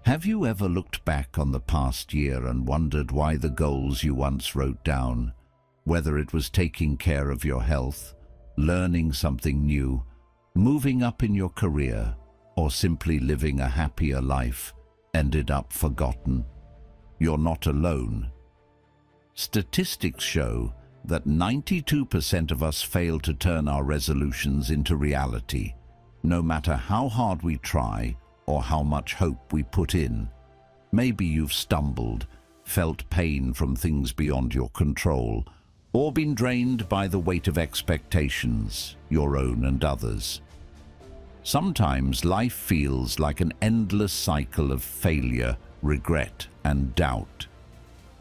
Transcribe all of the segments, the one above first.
Have you ever looked back on the past year and wondered why the goals you once wrote down, whether it was taking care of your health, learning something new, moving up in your career, or simply living a happier life, ended up forgotten? You're not alone. Statistics show that 92% of us fail to turn our resolutions into reality, no matter how hard we try or how much hope we put in. Maybe you've stumbled, felt pain from things beyond your control, or been drained by the weight of expectations, your own and others. Sometimes life feels like an endless cycle of failure, regret, and doubt.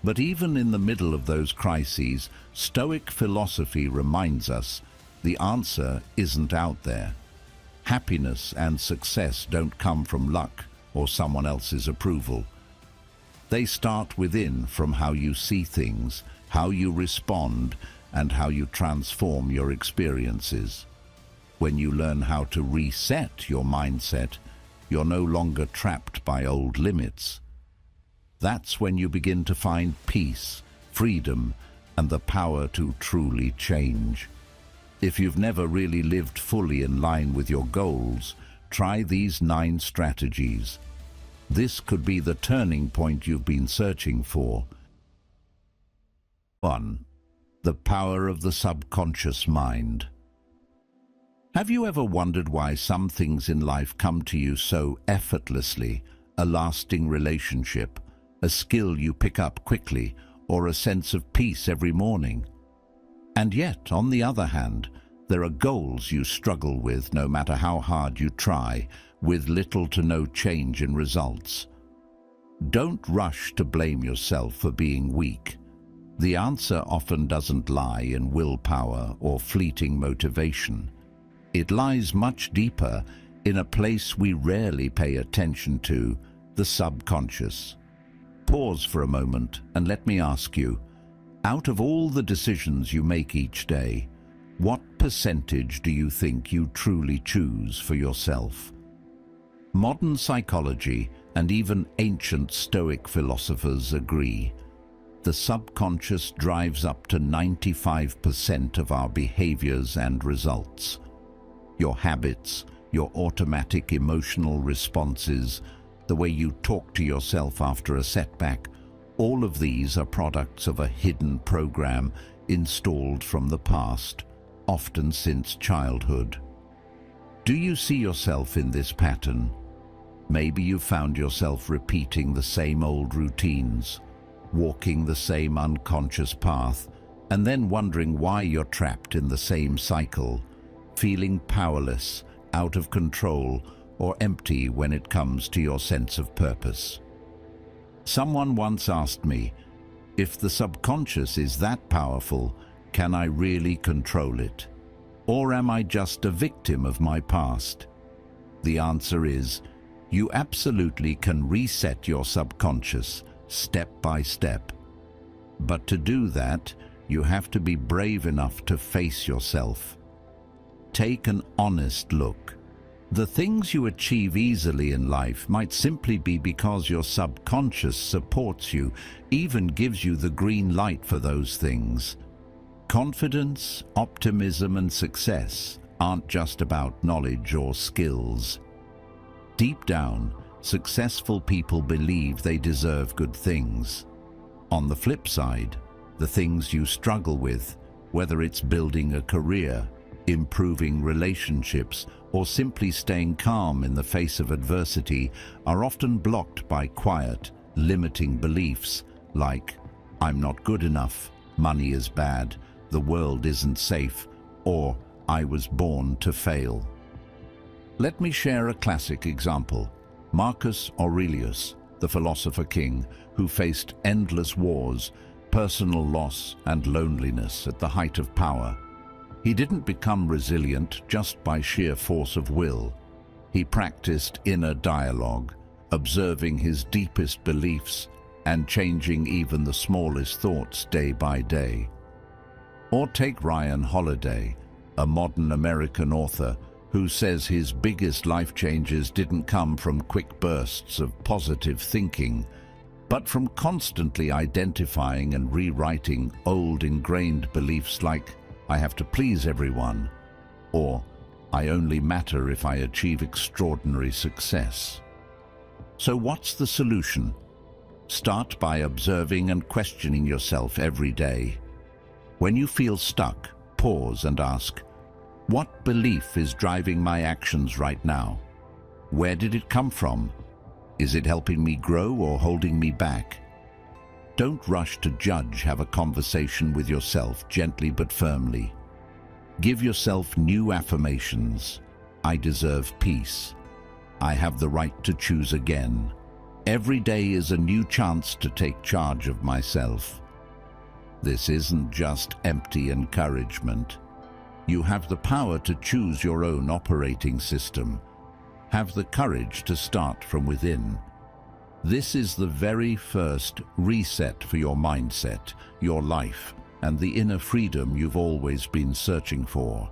But even in the middle of those crises, Stoic philosophy reminds us the answer isn't out there. Happiness and success don't come from luck or someone else's approval. They start within, from how you see things, how you respond, and how you transform your experiences. When you learn how to reset your mindset, you're no longer trapped by old limits. That's when you begin to find peace, freedom, and the power to truly change. If you've never really lived fully in line with your goals, try these 9 strategies. This could be the turning point you've been searching for. 1. The power of the subconscious mind. Have you ever wondered why some things in life come to you so effortlessly? A lasting relationship, a skill you pick up quickly, or a sense of peace every morning? And yet, on the other hand, there are goals you struggle with no matter how hard you try, with little to no change in results. Don't rush to blame yourself for being weak. The answer often doesn't lie in willpower or fleeting motivation. It lies much deeper, in a place we rarely pay attention to, the subconscious. Pause for a moment and let me ask you, out of all the decisions you make each day, what percentage do you think you truly choose for yourself? Modern psychology and even ancient Stoic philosophers agree. The subconscious drives up to 95% of our behaviors and results. Your habits, your automatic emotional responses, the way you talk to yourself after a setback, all of these are products of a hidden program installed from the past, often since childhood. Do you see yourself in this pattern? Maybe you found yourself repeating the same old routines, walking the same unconscious path, and then wondering why you're trapped in the same cycle, feeling powerless, out of control, or empty when it comes to your sense of purpose. Someone once asked me, if the subconscious is that powerful, can I really control it? Or am I just a victim of my past? The answer is, you absolutely can reset your subconscious step by step. But to do that, you have to be brave enough to face yourself. Take an honest look. The things you achieve easily in life might simply be because your subconscious supports you, even gives you the green light for those things. Confidence, optimism, and success aren't just about knowledge or skills. Deep down, successful people believe they deserve good things. On the flip side, the things you struggle with, whether it's building a career, improving relationships, or simply staying calm in the face of adversity, are often blocked by quiet, limiting beliefs like, I'm not good enough, money is bad, the world isn't safe, or I was born to fail. Let me share a classic example. Marcus Aurelius, the philosopher king, who faced endless wars, personal loss, and loneliness at the height of power. He didn't become resilient just by sheer force of will. He practiced inner dialogue, observing his deepest beliefs and changing even the smallest thoughts day by day. Or take Ryan Holiday, a modern American author who says his biggest life changes didn't come from quick bursts of positive thinking, but from constantly identifying and rewriting old ingrained beliefs like, I have to please everyone, or I only matter if I achieve extraordinary success. So what's the solution? Start by observing and questioning yourself every day. When you feel stuck, pause and ask, what belief is driving my actions right now? Where did it come from? Is it helping me grow or holding me back? Don't rush to judge. Have a conversation with yourself gently but firmly. Give yourself new affirmations. I deserve peace. I have the right to choose again. Every day is a new chance to take charge of myself. This isn't just empty encouragement. You have the power to choose your own operating system. Have the courage to start from within. This is the very first reset for your mindset, your life, and the inner freedom you've always been searching for.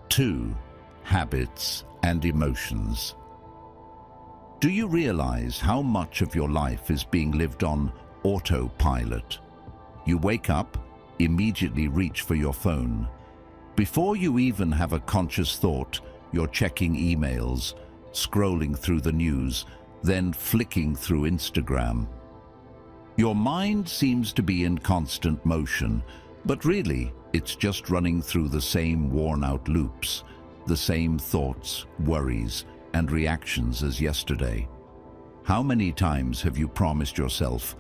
2. Habits and emotions. Do you realize how much of your life is being lived on autopilot? You wake up, immediately reach for your phone. Before you even have a conscious thought, you're checking emails, scrolling through the news, then flicking through Instagram. Your mind seems to be in constant motion, but really, it's just running through the same worn-out loops, the same thoughts, worries, and reactions as yesterday. How many times have you promised yourself,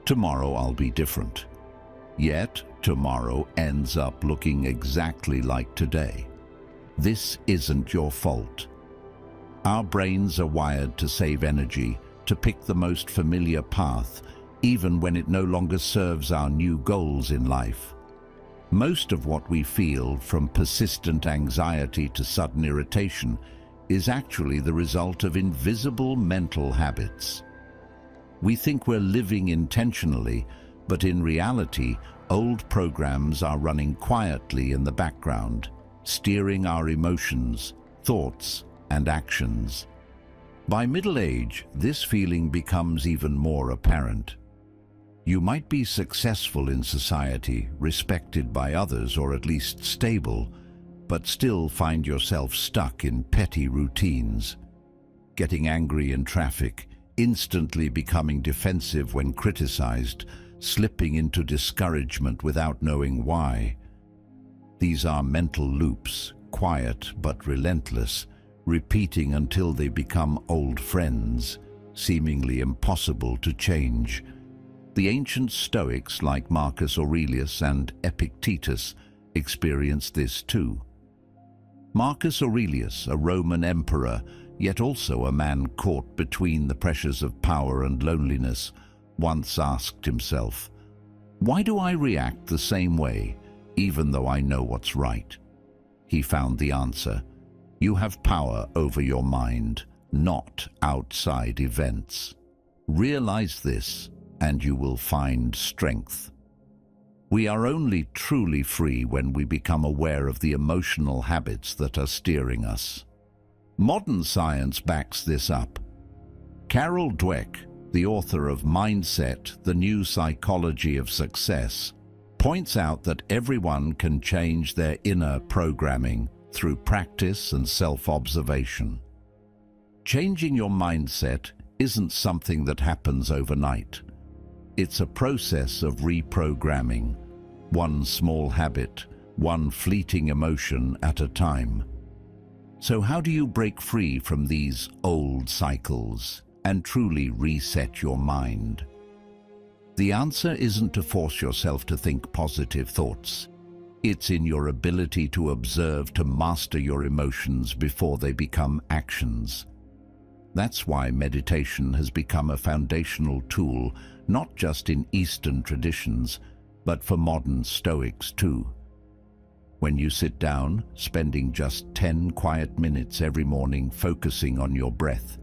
tomorrow I'll be different? Yet, tomorrow ends up looking exactly like today. This isn't your fault. Our brains are wired to save energy, to pick the most familiar path, even when it no longer serves our new goals in life. Most of what we feel, from persistent anxiety to sudden irritation, is actually the result of invisible mental habits. We think we're living intentionally, but in reality, old programs are running quietly in the background, steering our emotions, thoughts, and actions. By middle age, this feeling becomes even more apparent. You might be successful in society, respected by others, or at least stable, but still find yourself stuck in petty routines, getting angry in traffic, instantly becoming defensive when criticized, slipping into discouragement without knowing why. These are mental loops, quiet but relentless, repeating until they become old friends, seemingly impossible to change. The ancient Stoics like Marcus Aurelius and Epictetus experienced this too. Marcus Aurelius, a Roman emperor, yet also a man caught between the pressures of power and loneliness, once asked himself, "Why do I react the same way, even though I know what's right?" He found the answer. You have power over your mind, not outside events. Realize this, and you will find strength. We are only truly free when we become aware of the emotional habits that are steering us. Modern science backs this up. Carol Dweck, the author of Mindset, The New Psychology of Success, points out that everyone can change their inner programming through practice and self-observation. Changing your mindset isn't something that happens overnight. It's a process of reprogramming, one small habit, one fleeting emotion at a time. So how do you break free from these old cycles and truly reset your mind? The answer isn't to force yourself to think positive thoughts. It's in your ability to observe, to master your emotions before they become actions. That's why meditation has become a foundational tool, not just in Eastern traditions, but for modern Stoics too. When you sit down, spending just 10 quiet minutes every morning focusing on your breath,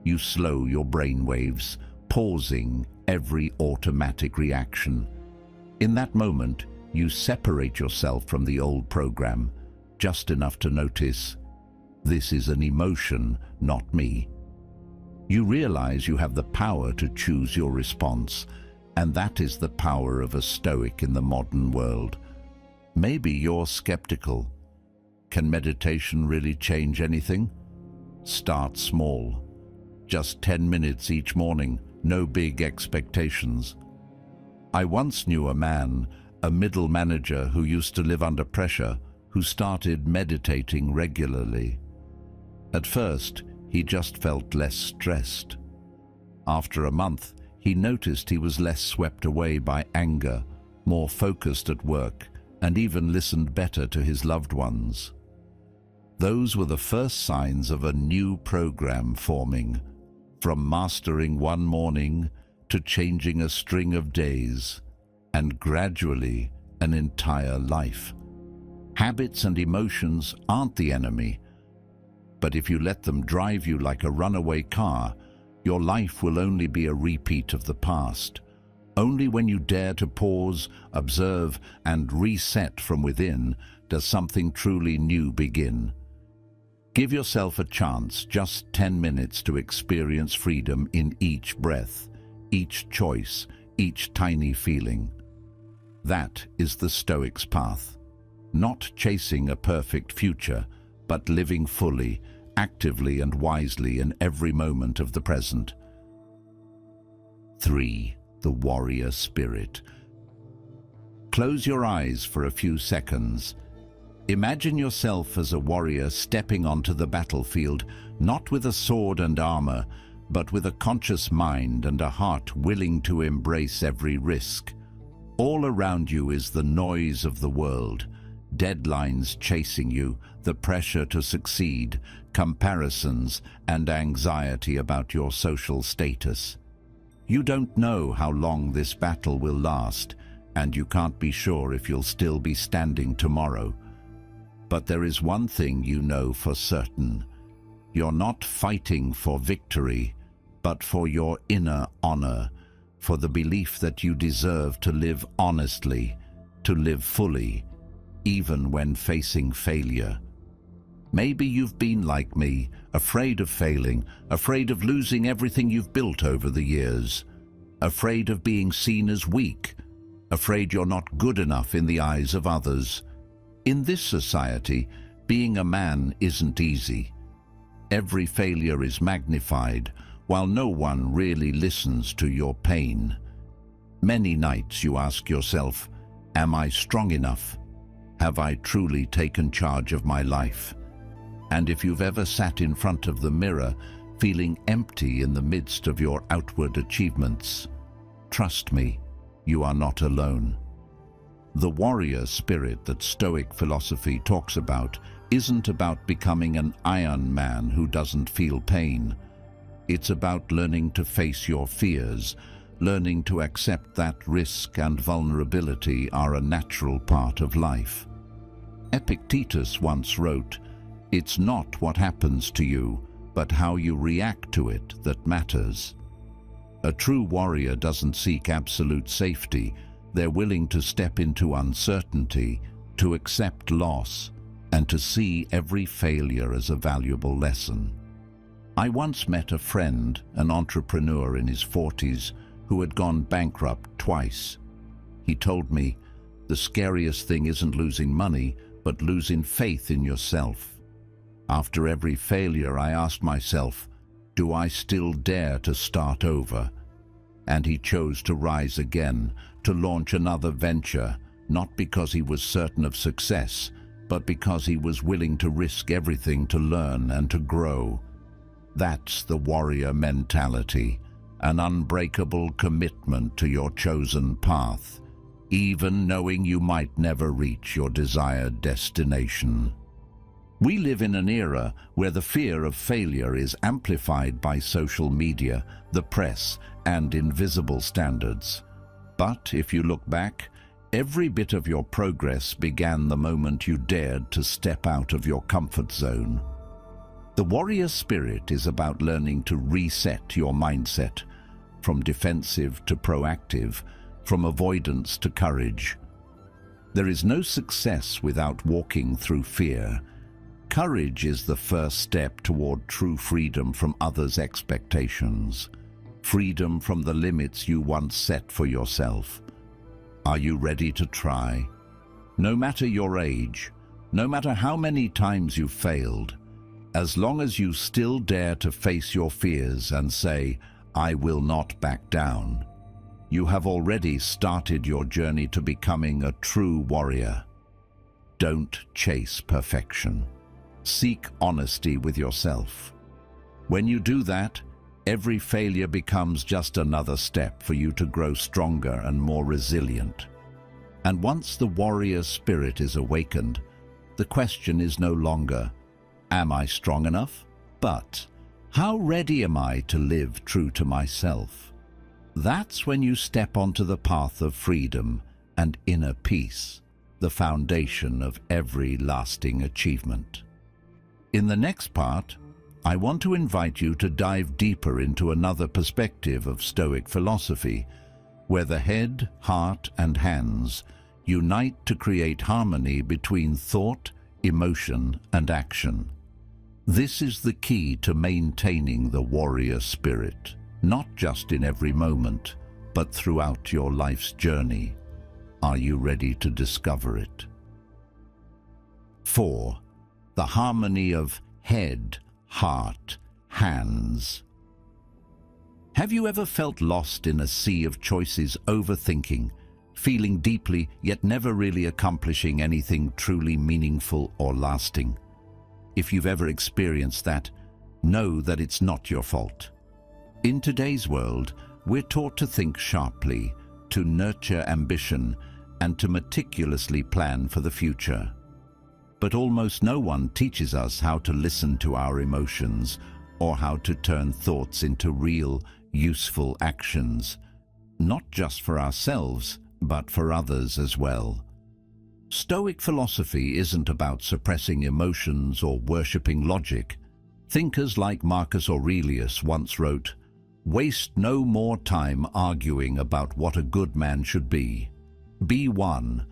you slow your brain waves, pausing every automatic reaction. In that moment, you separate yourself from the old program, just enough to notice, this is an emotion, not me. You realize you have the power to choose your response, and that is the power of a Stoic in the modern world. Maybe you're skeptical. Can meditation really change anything? Start small. Just 10 minutes each morning, no big expectations. I once knew a man, a middle manager who used to live under pressure, who started meditating regularly. At first, he just felt less stressed. After a month, he noticed he was less swept away by anger, more focused at work, and even listened better to his loved ones. Those were the first signs of a new program forming, from mastering one morning to changing a string of days, and gradually an entire life. Habits and emotions aren't the enemy, but if you let them drive you like a runaway car, your life will only be a repeat of the past. Only when you dare to pause, observe, and reset from within does something truly new begin. Give yourself a chance, just 10 minutes, to experience freedom in each breath, each choice, each tiny feeling. That is the Stoic's path. Not chasing a perfect future, but living fully, actively and wisely in every moment of the present. 3. The warrior spirit. Close your eyes for a few seconds. Imagine yourself as a warrior stepping onto the battlefield, not with a sword and armor, but with a conscious mind and a heart willing to embrace every risk. All around you is the noise of the world, deadlines chasing you, the pressure to succeed, comparisons, and anxiety about your social status. You don't know how long this battle will last, and you can't be sure if you'll still be standing tomorrow. But there is one thing you know for certain. You're not fighting for victory, but for your inner honor, for the belief that you deserve to live honestly, to live fully, even when facing failure. Maybe you've been like me, afraid of failing, afraid of losing everything you've built over the years, afraid of being seen as weak, afraid you're not good enough in the eyes of others. In this society, being a man isn't easy. Every failure is magnified, while no one really listens to your pain. Many nights you ask yourself, am I strong enough? Have I truly taken charge of my life? And if you've ever sat in front of the mirror, feeling empty in the midst of your outward achievements, trust me, you are not alone. The warrior spirit that Stoic philosophy talks about isn't about becoming an Iron Man who doesn't feel pain. It's about learning to face your fears, learning to accept that risk and vulnerability are a natural part of life. Epictetus once wrote, "It's not what happens to you, but how you react to it that matters." A true warrior doesn't seek absolute safety. They're willing to step into uncertainty, to accept loss, and to see every failure as a valuable lesson. I once met a friend, an entrepreneur in his 40s, who had gone bankrupt twice. He told me, the scariest thing isn't losing money, but losing faith in yourself. After every failure, I asked myself, do I still dare to start over? And he chose to rise again, to launch another venture, not because he was certain of success, but because he was willing to risk everything to learn and to grow. That's the warrior mentality, an unbreakable commitment to your chosen path, even knowing you might never reach your desired destination. We live in an era where the fear of failure is amplified by social media, the press, and invisible standards. But if you look back, every bit of your progress began the moment you dared to step out of your comfort zone. The warrior spirit is about learning to reset your mindset, from defensive to proactive, from avoidance to courage. There is no success without walking through fear. Courage is the first step toward true freedom from others' expectations. Freedom from the limits you once set for yourself. Are you ready to try? No matter your age, no matter how many times you've failed, as long as you still dare to face your fears and say, "I will not back down," you have already started your journey to becoming a true warrior. Don't chase perfection. Seek honesty with yourself. When you do that, every failure becomes just another step for you to grow stronger and more resilient. And once the warrior spirit is awakened, the question is no longer, "Am I strong enough?" but, "How ready am I to live true to myself?" That's when you step onto the path of freedom and inner peace, the foundation of every lasting achievement. In the next part, I want to invite you to dive deeper into another perspective of Stoic philosophy, where the head, heart, and hands unite to create harmony between thought, emotion, and action. This is the key to maintaining the warrior spirit, not just in every moment, but throughout your life's journey. Are you ready to discover it? 4. The harmony of head, heart, hands. Have you ever felt lost in a sea of choices, overthinking, feeling deeply yet never really accomplishing anything truly meaningful or lasting? If you've ever experienced that, know that it's not your fault. In today's world, we're taught to think sharply, to nurture ambition, and to meticulously plan for the future. But almost no one teaches us how to listen to our emotions or how to turn thoughts into real, useful actions, not just for ourselves, but for others as well. Stoic philosophy isn't about suppressing emotions or worshipping logic. Thinkers like Marcus Aurelius once wrote, "Waste no more time arguing about what a good man should be. Be one."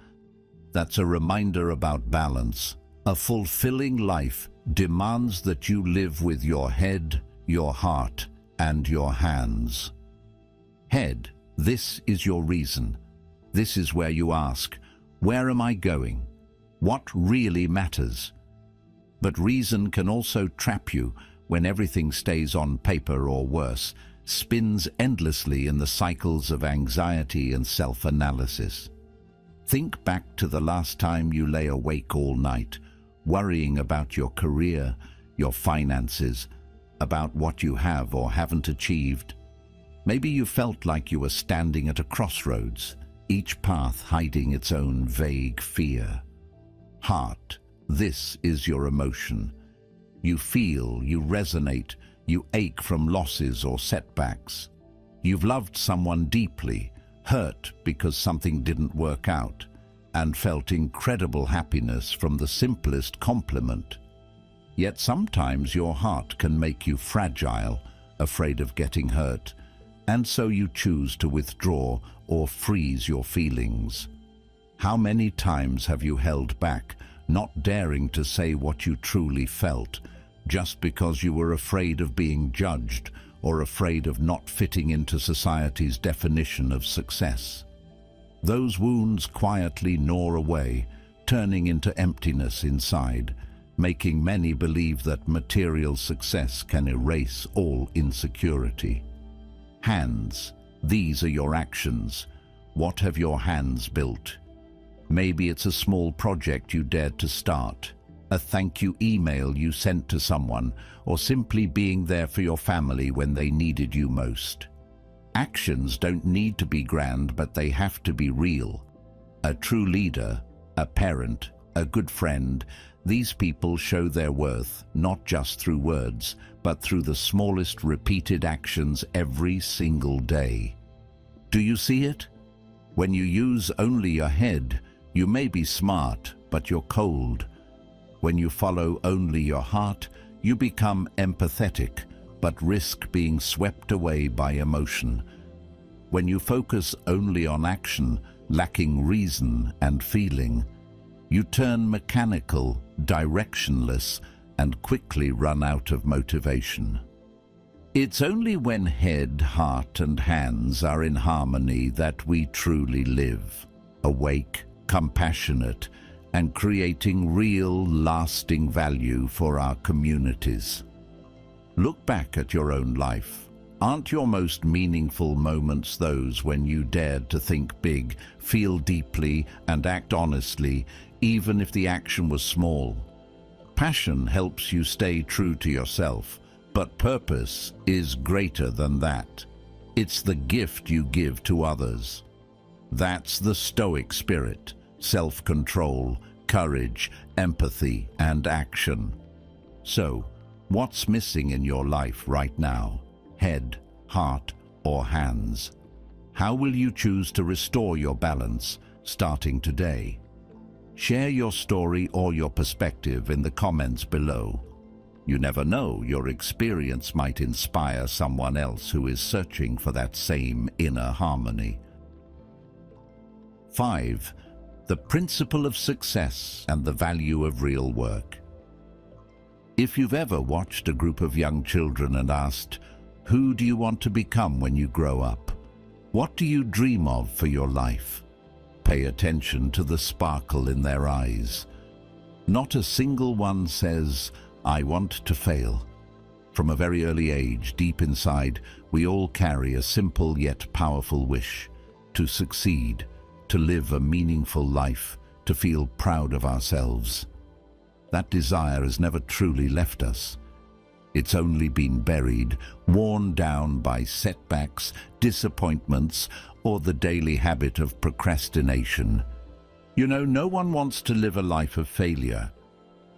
That's a reminder about balance. A fulfilling life demands that you live with your head, your heart, and your hands. Head, this is your reason. This is where you ask, where am I going? What really matters? But reason can also trap you when everything stays on paper or worse, spins endlessly in the cycles of anxiety and self-analysis. Think back to the last time you lay awake all night, worrying about your career, your finances, about what you have or haven't achieved. Maybe you felt like you were standing at a crossroads, each path hiding its own vague fear. Heart, this is your emotion. You feel, you resonate, you ache from losses or setbacks. You've loved someone deeply, hurt because something didn't work out, and felt incredible happiness from the simplest compliment. Yet sometimes your heart can make you fragile, afraid of getting hurt, and so you choose to withdraw or freeze your feelings. How many times have you held back, not daring to say what you truly felt, just because you were afraid of being judged or afraid of not fitting into society's definition of success? Those wounds quietly gnaw away, turning into emptiness inside, making many believe that material success can erase all insecurity. Hands, these are your actions. What have your hands built? Maybe it's a small project you dared to start, a thank you email you sent to someone, or simply being there for your family when they needed you most. Actions don't need to be grand, but they have to be real. A true leader, a parent, a good friend, these people show their worth not just through words, but through the smallest repeated actions every single day. Do you see it? When you use only your head, you may be smart, but you're cold. When you follow only your heart, you become empathetic, but risk being swept away by emotion. When you focus only on action, lacking reason and feeling. You turn mechanical, directionless, and quickly run out of motivation. It's only when head, heart, and hands are in harmony that we truly live, awake, compassionate, and creating real, lasting value for our communities. Look back at your own life. Aren't your most meaningful moments those when you dared to think big, feel deeply, and act honestly, even if the action was small? Passion helps you stay true to yourself, but purpose is greater than that. It's the gift you give to others. That's the Stoic spirit: self-control, courage, empathy, and action. So, what's missing in your life right now? Head, heart, or hands? How will you choose to restore your balance starting today? Share your story or your perspective in the comments below. You never know, your experience might inspire someone else who is searching for that same inner harmony. 5. The principle of success and the value of real work. If you've ever watched a group of young children and asked, "Who do you want to become when you grow up? What do you dream of for your life?" Pay attention to the sparkle in their eyes. Not a single one says, "I want to fail." From a very early age, deep inside, we all carry a simple yet powerful wish: to succeed, to live a meaningful life, to feel proud of ourselves. That desire has never truly left us. It's only been buried, worn down by setbacks, disappointments, or the daily habit of procrastination. You know, no one wants to live a life of failure.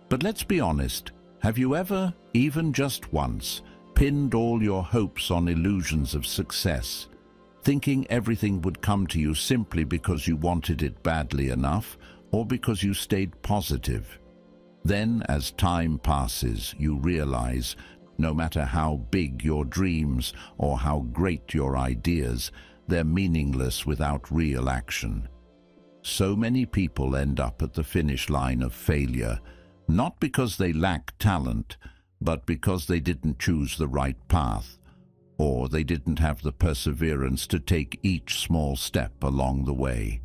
But let's be honest, have you ever, even just once, pinned all your hopes on illusions of success, thinking everything would come to you simply because you wanted it badly enough, or because you stayed positive? Then, as time passes, you realize, no matter how big your dreams or how great your ideas, they're meaningless without real action. So many people end up at the finish line of failure, not because they lack talent, but because they didn't choose the right path, or they didn't have the perseverance to take each small step along the way.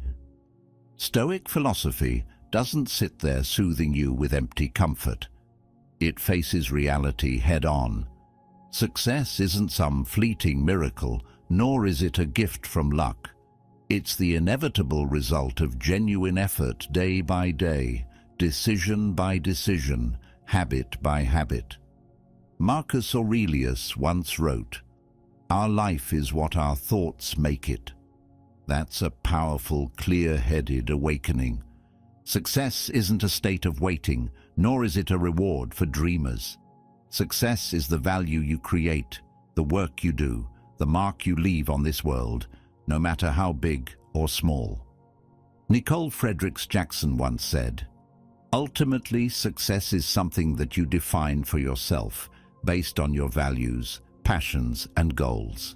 Stoic philosophy doesn't sit there soothing you with empty comfort. It faces reality head-on. Success isn't some fleeting miracle, nor is it a gift from luck. It's the inevitable result of genuine effort day by day, decision by decision, habit by habit. Marcus Aurelius once wrote, "Our life is what our thoughts make it." That's a powerful, clear-headed awakening. Success isn't a state of waiting, nor is it a reward for dreamers. Success is the value you create, the work you do, the mark you leave on this world, no matter how big or small. Nicole Fredericks Jackson once said, "Ultimately, success is something that you define for yourself, based on your values, passions, and goals."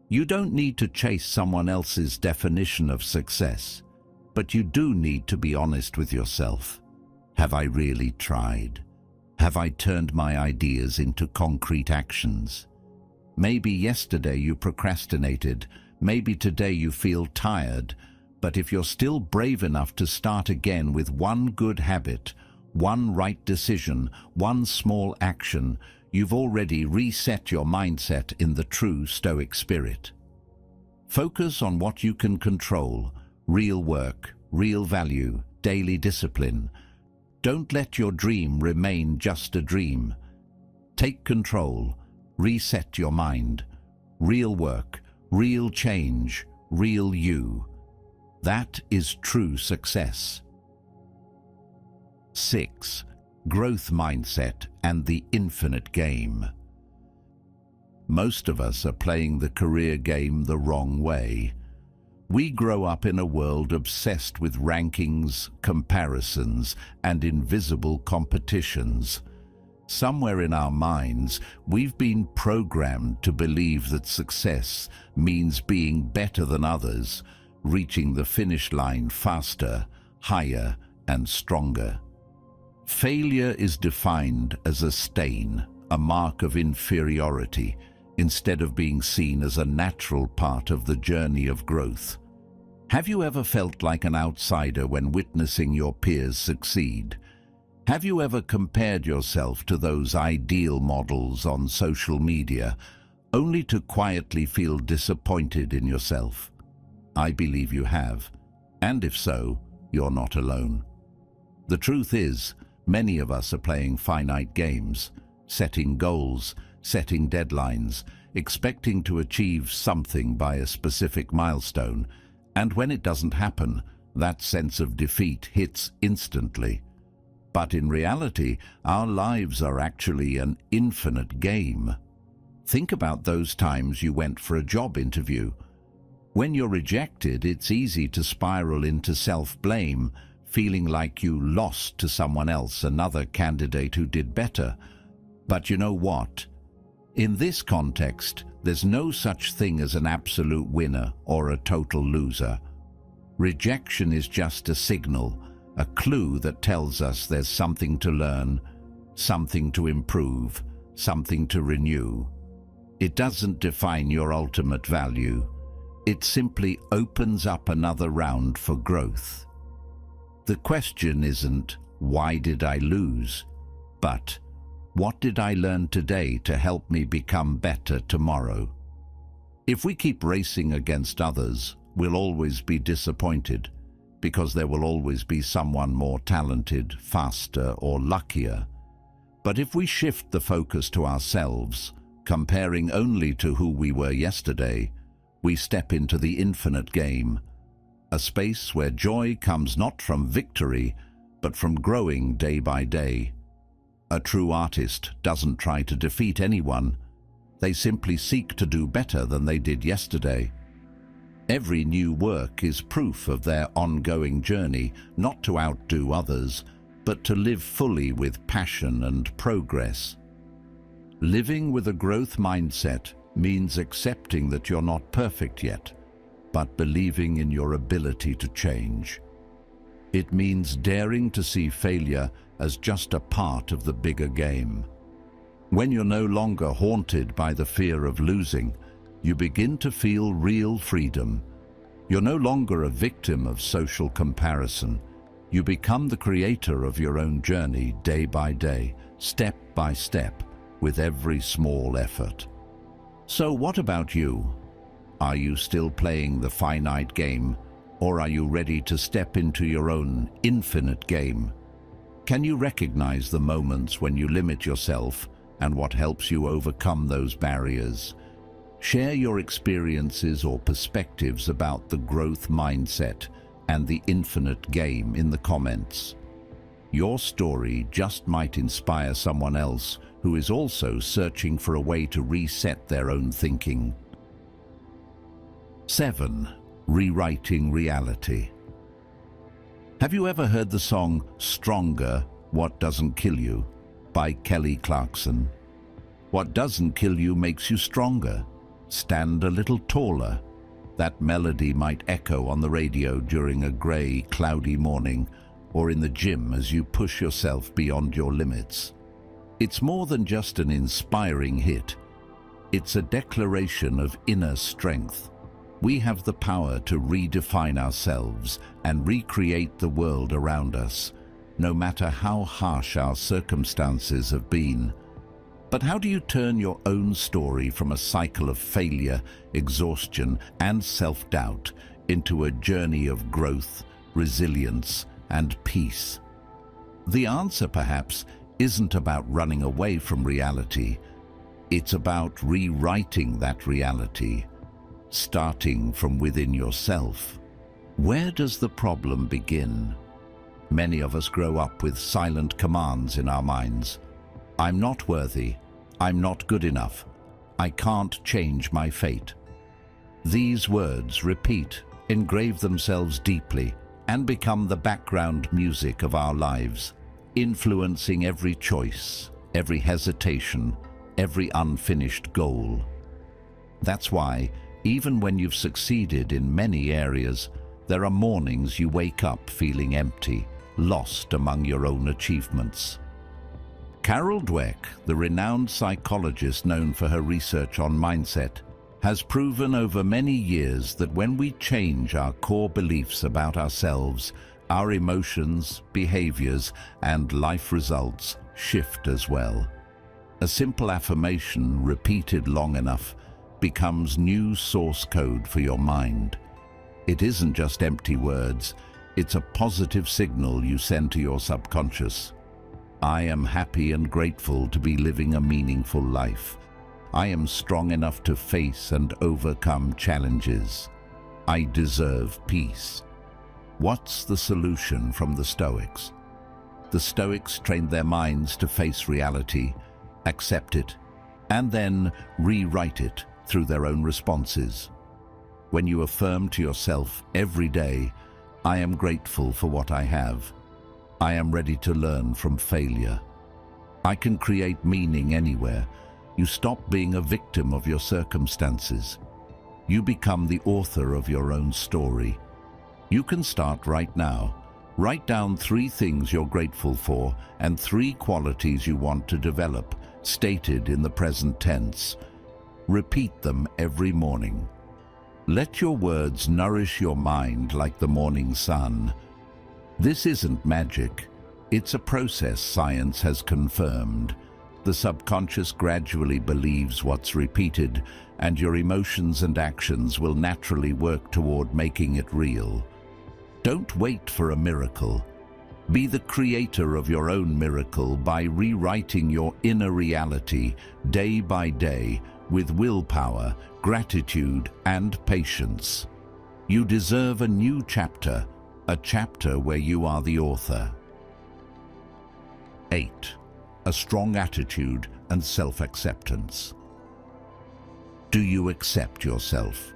You don't need to chase someone else's definition of success, but you do need to be honest with yourself. Have I really tried? Have I turned my ideas into concrete actions? Maybe yesterday you procrastinated, maybe today you feel tired, but if you're still brave enough to start again with one good habit, one right decision, one small action, you've already reset your mindset in the true Stoic spirit. Focus on what you can control: real work, real value, daily discipline. Don't let your dream remain just a dream. Take control, reset your mind. Real work, real change, real you. That is true success. 6. Growth mindset and the infinite game. Most of us are playing the career game the wrong way. We grow up in a world obsessed with rankings, comparisons, and invisible competitions. Somewhere in our minds, we've been programmed to believe that success means being better than others, reaching the finish line faster, higher, and stronger. Failure is defined as a stain, a mark of inferiority, instead of being seen as a natural part of the journey of growth. Have you ever felt like an outsider when witnessing your peers succeed? Have you ever compared yourself to those ideal models on social media, only to quietly feel disappointed in yourself? I believe you have, and if so, you're not alone. The truth is, many of us are playing finite games, setting goals, setting deadlines, expecting to achieve something by a specific milestone, and when it doesn't happen, that sense of defeat hits instantly. But in reality, our lives are actually an infinite game. Think about those times you went for a job interview. When you're rejected, it's easy to spiral into self-blame, feeling like you lost to someone else, another candidate who did better. But you know what? In this context, there's no such thing as an absolute winner or a total loser. Rejection is just a signal, a clue that tells us there's something to learn, something to improve, something to renew. It doesn't define your ultimate value. It simply opens up another round for growth. The question isn't, why did I lose? But, what did I learn today to help me become better tomorrow? If we keep racing against others, we'll always be disappointed, because there will always be someone more talented, faster, or luckier. But if we shift the focus to ourselves, comparing only to who we were yesterday, we step into the infinite game, a space where joy comes not from victory, but from growing day by day. A true artist doesn't try to defeat anyone. They simply seek to do better than they did yesterday. Every new work is proof of their ongoing journey, not to outdo others, but to live fully with passion and progress. Living with a growth mindset means accepting that you're not perfect yet, but believing in your ability to change. It means daring to see failure as just a part of the bigger game. When you're no longer haunted by the fear of losing, you begin to feel real freedom. You're no longer a victim of social comparison. You become the creator of your own journey day by day, step by step, with every small effort. So what about you? Are you still playing the finite game, or are you ready to step into your own infinite game? Can you recognize the moments when you limit yourself and what helps you overcome those barriers? Share your experiences or perspectives about the growth mindset and the infinite game in the comments. Your story just might inspire someone else who is also searching for a way to reset their own thinking. 7. Rewriting reality. Have you ever heard the song "Stronger, What Doesn't Kill You" by Kelly Clarkson? What doesn't kill you makes you stronger. Stand a little taller. That melody might echo on the radio during a grey, cloudy morning, or in the gym as you push yourself beyond your limits. It's more than just an inspiring hit. It's a declaration of inner strength. We have the power to redefine ourselves and recreate the world around us, no matter how harsh our circumstances have been. But how do you turn your own story from a cycle of failure, exhaustion, and self-doubt into a journey of growth, resilience, and peace? The answer, perhaps, isn't about running away from reality. It's about rewriting that reality, starting from within yourself. Where does the problem begin? Many of us grow up with silent commands in our minds. I'm not worthy. I'm not good enough. I can't change my fate. These words repeat, engrave themselves deeply, and become the background music of our lives, influencing every choice, every hesitation, every unfinished goal. That's why, Even when you've succeeded in many areas, there are mornings you wake up feeling empty, lost among your own achievements. Carol Dweck, the renowned psychologist known for her research on mindset, has proven over many years that when we change our core beliefs about ourselves, our emotions, behaviors, and life results shift as well. A simple affirmation repeated long enough becomes new source code for your mind. It isn't just empty words, it's a positive signal you send to your subconscious. I am happy and grateful to be living a meaningful life. I am strong enough to face and overcome challenges. I deserve peace. What's the solution from the Stoics? The Stoics trained their minds to face reality, accept it, and then rewrite it through their own responses. When you affirm to yourself every day, I am grateful for what I have. I am ready to learn from failure. I can create meaning anywhere. You stop being a victim of your circumstances. You become the author of your own story. You can start right now. Write down 3 things you're grateful for and 3 qualities you want to develop, stated in the present tense. Repeat them every morning. Let your words nourish your mind like the morning sun. This isn't magic. It's a process science has confirmed. The subconscious gradually believes what's repeated, and your emotions and actions will naturally work toward making it real. Don't wait for a miracle. Be the creator of your own miracle by rewriting your inner reality day by day with willpower, gratitude, and patience. You deserve a new chapter, a chapter where you are the author. 8. A strong attitude and self-acceptance. Do you accept yourself?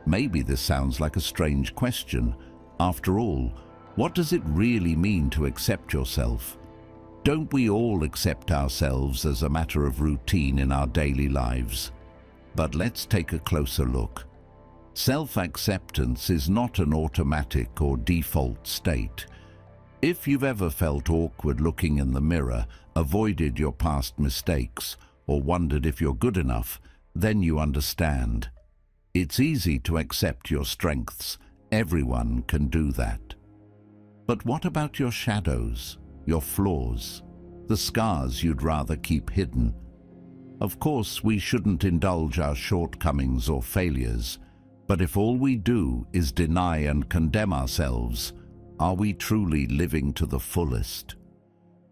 Maybe this sounds like a strange question. After all, what does it really mean to accept yourself? Don't we all accept ourselves as a matter of routine in our daily lives? But let's take a closer look. Self-acceptance is not an automatic or default state. If you've ever felt awkward looking in the mirror, avoided your past mistakes, or wondered if you're good enough, then you understand. It's easy to accept your strengths. Everyone can do that. But what about your shadows, your flaws, the scars you'd rather keep hidden? Of course, we shouldn't indulge our shortcomings or failures, but if all we do is deny and condemn ourselves, are we truly living to the fullest?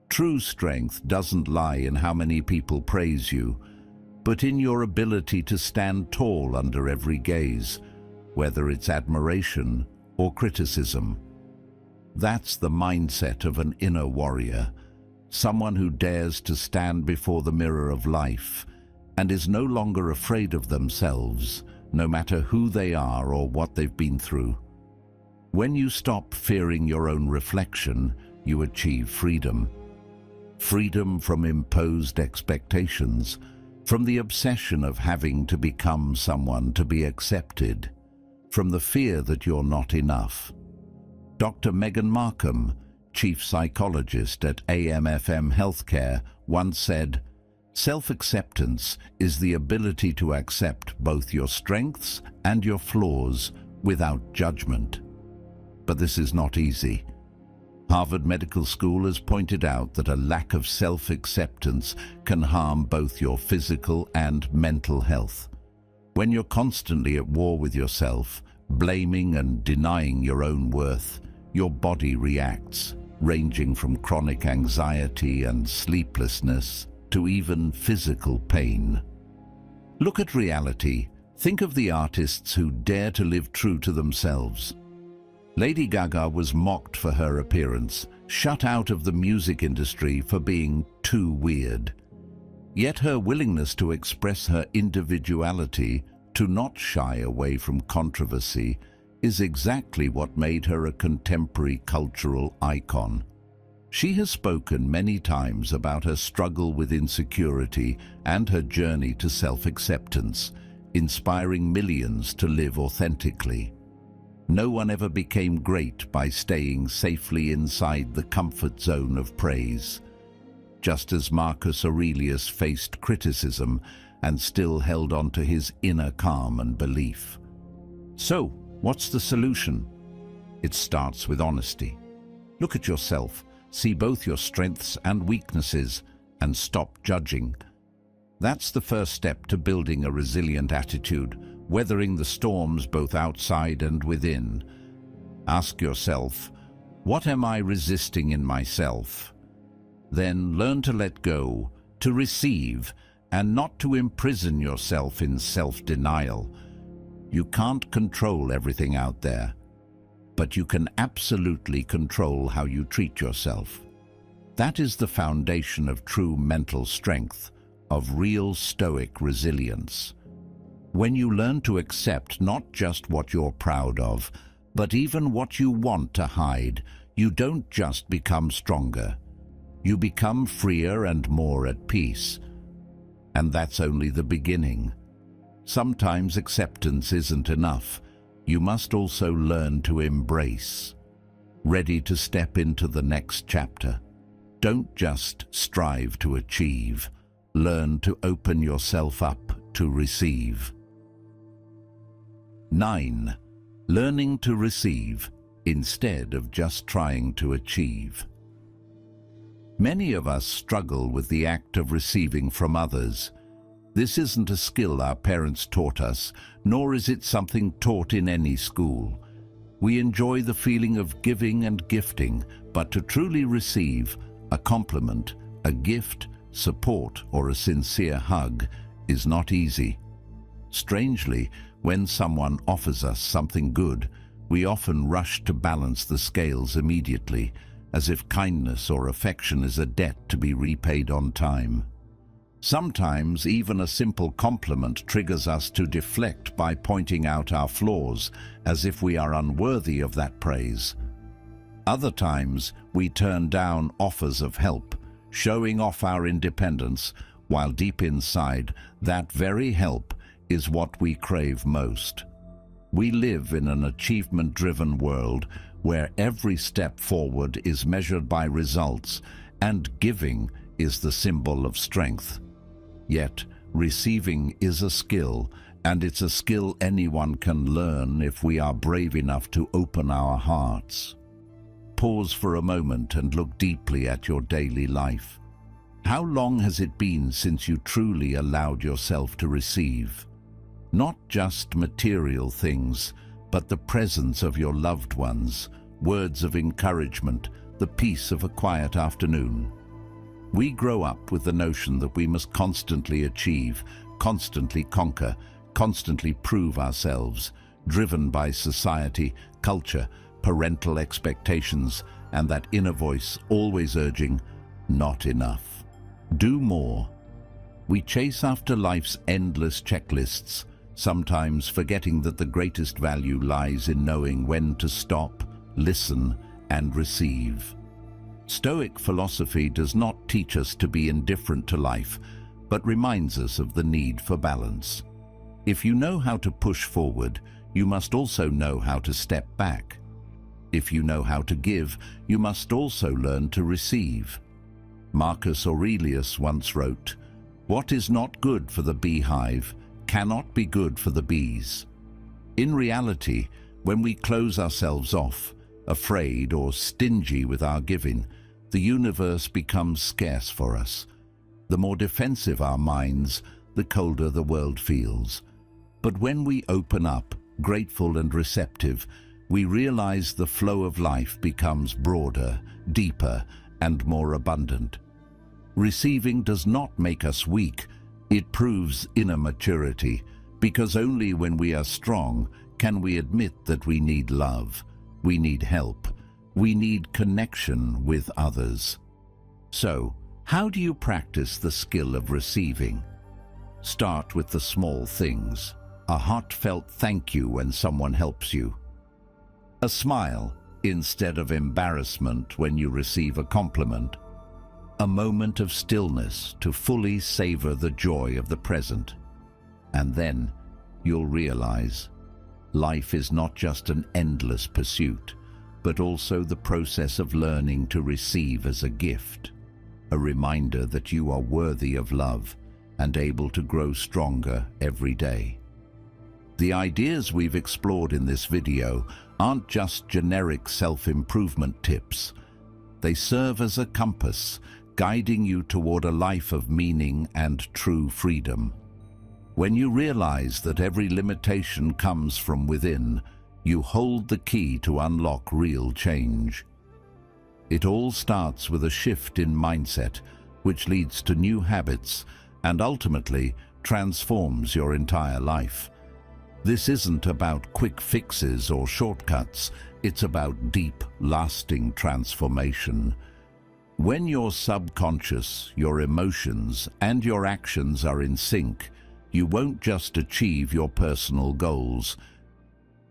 True strength doesn't lie in how many people praise you, but in your ability to stand tall under every gaze, whether it's admiration or criticism. That's the mindset of an inner warrior, someone who dares to stand before the mirror of life and is no longer afraid of themselves, no matter who they are or what they've been through. When you stop fearing your own reflection, you achieve freedom. Freedom from imposed expectations, from the obsession of having to become someone to be accepted, from the fear that you're not enough. Dr. Megan Markham, chief psychologist at AMFM Healthcare, once said, "Self-acceptance is the ability to accept both your strengths and your flaws without judgment." But this is not easy. Harvard Medical School has pointed out that a lack of self-acceptance can harm both your physical and mental health. When you're constantly at war with yourself, blaming and denying your own worth, your body reacts, ranging from chronic anxiety and sleeplessness to even physical pain. Look at reality. Think of the artists who dare to live true to themselves. Lady Gaga was mocked for her appearance, shut out of the music industry for being too weird. Yet her willingness to express her individuality, to not shy away from controversy, is exactly what made her a contemporary cultural icon. She has spoken many times about her struggle with insecurity and her journey to self-acceptance, inspiring millions to live authentically. No one ever became great by staying safely inside the comfort zone of praise. Just as Marcus Aurelius faced criticism and still held on to his inner calm and belief. So, what's the solution? It starts with honesty. Look at yourself, see both your strengths and weaknesses, and stop judging. That's the first step to building a resilient attitude, weathering the storms both outside and within. Ask yourself, what am I resisting in myself? Then learn to let go, to receive, and not to imprison yourself in self-denial. You can't control everything out there, but you can absolutely control how you treat yourself. That is the foundation of true mental strength, of real Stoic resilience. When you learn to accept not just what you're proud of, but even what you want to hide, you don't just become stronger. You become freer and more at peace. And that's only the beginning. Sometimes acceptance isn't enough. You must also learn to embrace. Ready to step into the next chapter. Don't just strive to achieve. Learn to open yourself up to receive. 9. Learning to receive instead of just trying to achieve. Many of us struggle with the act of receiving from others. This isn't a skill our parents taught us, nor is it something taught in any school. We enjoy the feeling of giving and gifting, but to truly receive a compliment, a gift, support, or a sincere hug is not easy. Strangely, when someone offers us something good, we often rush to balance the scales immediately, as if kindness or affection is a debt to be repaid on time. Sometimes even a simple compliment triggers us to deflect by pointing out our flaws, as if we are unworthy of that praise. Other times we turn down offers of help, showing off our independence, while deep inside, that very help is what we crave most. We live in an achievement-driven world where every step forward is measured by results, and giving is the symbol of strength. Yet, receiving is a skill, and it's a skill anyone can learn if we are brave enough to open our hearts. Pause for a moment and look deeply at your daily life. How long has it been since you truly allowed yourself to receive? Not just material things, but the presence of your loved ones, words of encouragement, the peace of a quiet afternoon. We grow up with the notion that we must constantly achieve, constantly conquer, constantly prove ourselves, driven by society, culture, parental expectations, and that inner voice always urging, not enough. Do more. We chase after life's endless checklists, sometimes forgetting that the greatest value lies in knowing when to stop, listen, and receive. Stoic philosophy does not teach us to be indifferent to life, but reminds us of the need for balance. If you know how to push forward, you must also know how to step back. If you know how to give, you must also learn to receive. Marcus Aurelius once wrote, "What is not good for the beehive cannot be good for the bees." In reality, when we close ourselves off, afraid or stingy with our giving, the universe becomes scarce for us. The more defensive our minds, the colder the world feels. But when we open up, grateful and receptive, we realize the flow of life becomes broader, deeper, and more abundant. Receiving does not make us weak, it proves inner maturity, because only when we are strong can we admit that we need love, we need help, we need connection with others. So, how do you practice the skill of receiving? Start with the small things. A heartfelt thank you when someone helps you. A smile instead of embarrassment when you receive a compliment. A moment of stillness to fully savor the joy of the present. And then, you'll realize life is not just an endless pursuit, but also the process of learning to receive as a gift, a reminder that you are worthy of love and able to grow stronger every day. The ideas we've explored in this video aren't just generic self-improvement tips. They serve as a compass, guiding you toward a life of meaning and true freedom. When you realize that every limitation comes from within, you hold the key to unlock real change. It all starts with a shift in mindset, which leads to new habits and ultimately transforms your entire life. This isn't about quick fixes or shortcuts, it's about deep, lasting transformation. When your subconscious, your emotions, and your actions are in sync, you won't just achieve your personal goals.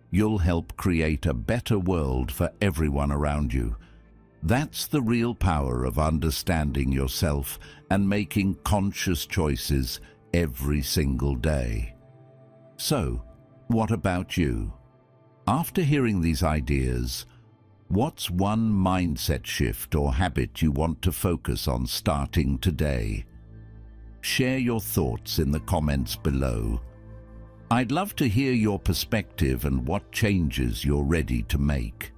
You'll help create a better world for everyone around you. That's the real power of understanding yourself and making conscious choices every single day. So, what about you? After hearing these ideas, what's one mindset shift or habit you want to focus on starting today? Share your thoughts in the comments below. I'd love to hear your perspective and what changes you're ready to make.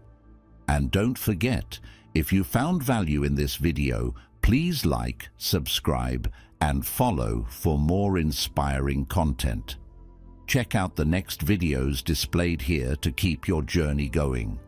And don't forget, if you found value in this video, please like, subscribe, and follow for more inspiring content. Check out the next videos displayed here to keep your journey going.